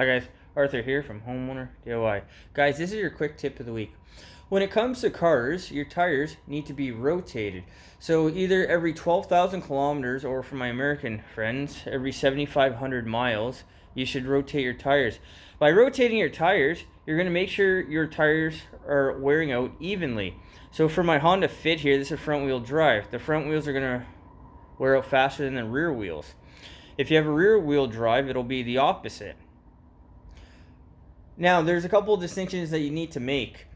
Hi guys, Arthur here from Homeowner DIY. Guys, this is your quick tip of the week. When it comes to cars, your tires need to be rotated. So either every 12,000 kilometers, or for my American friends, every 7,500 miles, you should rotate your tires. By rotating your tires, you're going to make sure your tires are wearing out evenly. So for my Honda Fit here, this is front wheel drive. The front wheels are going to wear out faster than the rear wheels. If you have a rear wheel drive, it'll be the opposite. Now, there's a couple of distinctions that you need to make.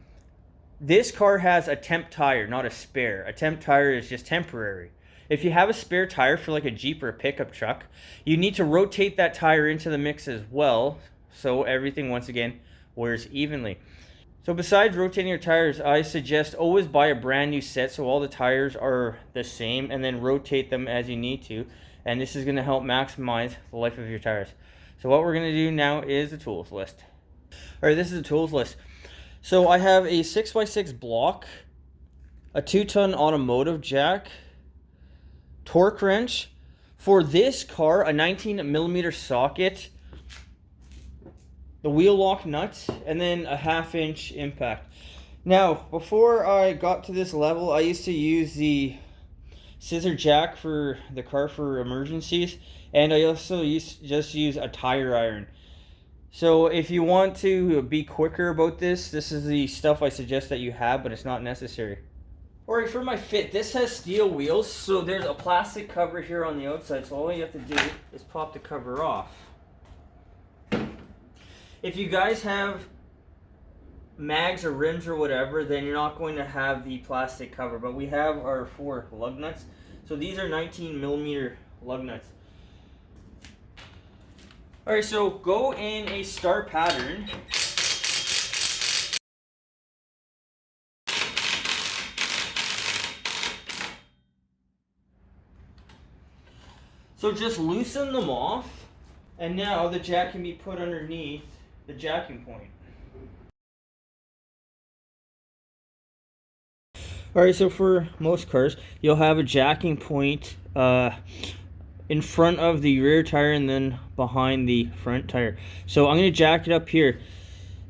This car has a temp tire, not a spare. A temp tire is just temporary. If you have a spare tire for like a Jeep or a pickup truck, you need to rotate that tire into the mix as well, so everything, once again, wears evenly. So besides rotating your tires, I suggest always buy a brand new set so all the tires are the same, and then rotate them as you need to. And this is going to help maximize the life of your tires. So what we're going to do now is the tools list. Alright, this is the tools list. So I have a 6x6 block, a 2-ton automotive jack, torque wrench. For this car, a 19mm socket, the wheel lock nuts, and then a 1/2-inch impact. Now, before I got to this level, I used to use the scissor jack for the car for emergencies, and I also just use a tire iron. So if you want to be quicker about this is the stuff I suggest that you have, but it's not necessary. Alright, for my Fit, this has steel wheels, so there's a plastic cover here on the outside, so all you have to do is pop the cover off. If you guys have mags or rims or whatever, then you're not going to have the plastic cover, but we have our 4 lug nuts. So these are 19mm lug nuts. Alright, so go in a star pattern. So just loosen them off, and now the jack can be put underneath the jacking point. Alright, so for most cars, you'll have a jacking point in front of the rear tire and then behind the front tire. So I'm going to jack it up here.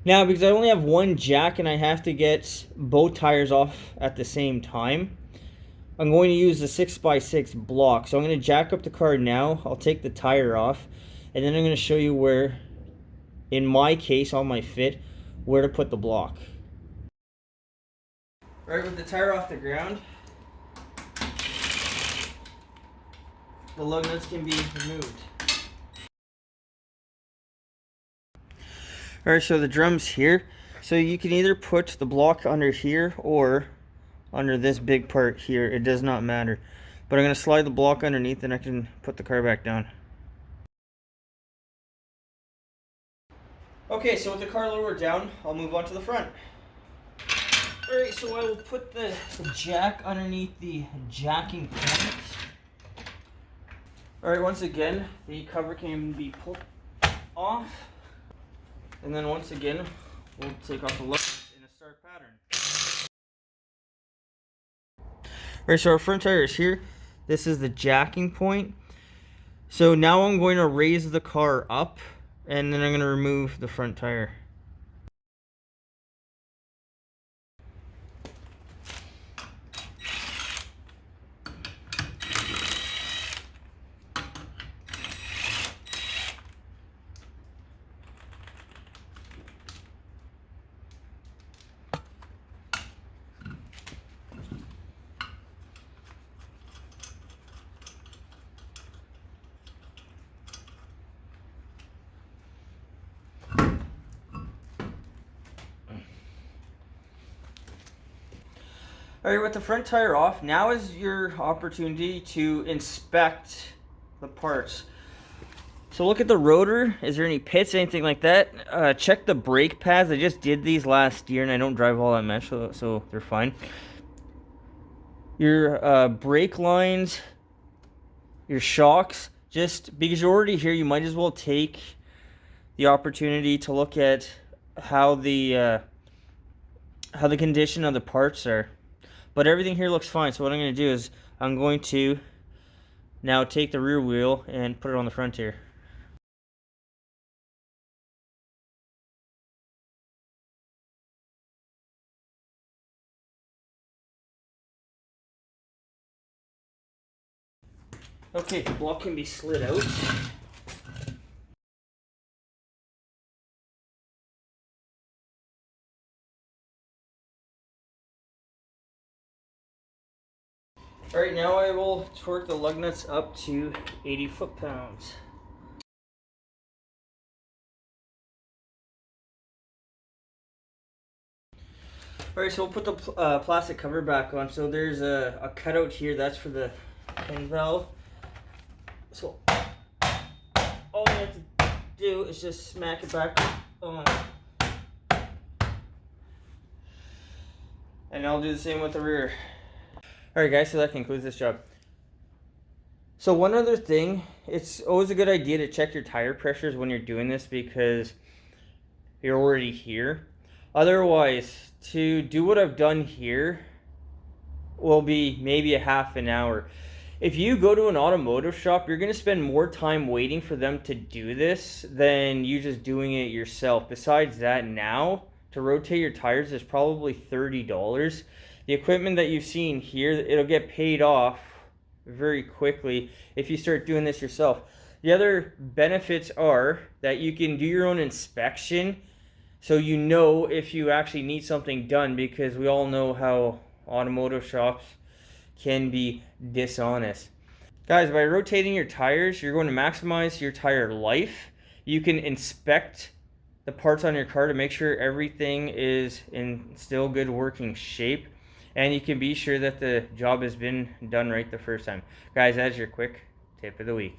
Now, because I only have one jack and I have to get both tires off at the same time, I'm going to use the 6x6 block. So I'm going to jack up the car now. I'll take the tire off, and then I'm going to show you where, in my case, on my Fit, where to put the block. Right, with the tire off the ground, the lug nuts can be removed. Alright, so the drum's here. So you can either put the block under here or under this big part here. It does not matter. But I'm going to slide the block underneath and I can put the car back down. Okay, so with the car lowered down, I'll move on to the front. Alright, so I will put the jack underneath the jacking point. Alright, once again, the cover can be pulled off. And then once again, we'll take off the lugs in a star pattern. Alright, so our front tire is here. This is the jacking point. So now I'm going to raise the car up, and then I'm going to remove the front tire. Alright, with the front tire off, now is your opportunity to inspect the parts. So look at the rotor. Is there any pits, anything like that? Check the brake pads. I just did these last year and I don't drive all that much, so they're fine. Your brake lines, your shocks, just because you're already here, you might as well take the opportunity to look at how the condition of the parts are. But everything here looks fine, so what I'm going to do is I'm going to now take the rear wheel and put it on the front here. Okay, the block can be slid out. Alright, now I will torque the lug nuts up to 80 foot-pounds. Alright, so we'll put the plastic cover back on. So there's a cutout here, that's for the pin valve. So all we have to do is just smack it back on. And I'll do the same with the rear. Alright guys, so that concludes this job. So one other thing, it's always a good idea to check your tire pressures when you're doing this because you're already here. Otherwise, to do what I've done here will be maybe a half an hour. If you go to an automotive shop, you're going to spend more time waiting for them to do this than you just doing it yourself. Besides that, now, to rotate your tires is probably $30. The equipment that you've seen here, it'll get paid off very quickly if you start doing this yourself. The other benefits are that you can do your own inspection so you know if you actually need something done, because we all know how automotive shops can be dishonest. Guys, by rotating your tires, you're going to maximize your tire life. You can inspect the parts on your car to make sure everything is in still good working shape. And you can be sure that the job has been done right the first time. Guys, that's your quick tip of the week.